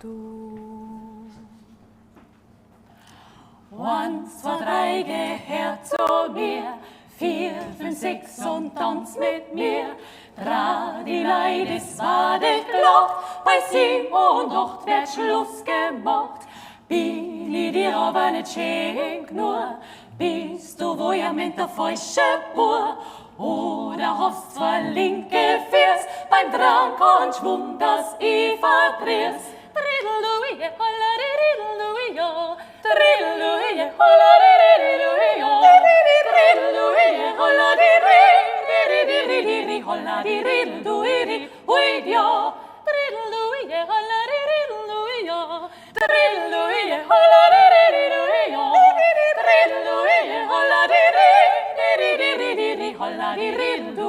du. 1, 2, 3, geh her zu mir, 4, 5, 6 und tanz mit mir. Tradilei, das war der Glock, bei 7 und 8 wird Schluss gemacht. Bin ich dir aber nicht schenk nur, bist du wohl ja mit der falsche Bur. Oder hast zwar linke Vers beim Drang und Schwung, dass ich verdreh's. Triddle-du-ie, holla-di-diddle-du-ie, triddle-du-ie, holla-di-diddle-du-ie, triddle-du-ie, holla-di-di-di-di-di-di-di, holla-di-diddle-du-ie, ui-ja, triddle-du-ie, holla-di-diddle-du-ie, triddle-du-ie, holla-di-di-di-di-di, triddle-du-ie, holla-di-di-di-di-di-di, holla-di-diddle-du-ie.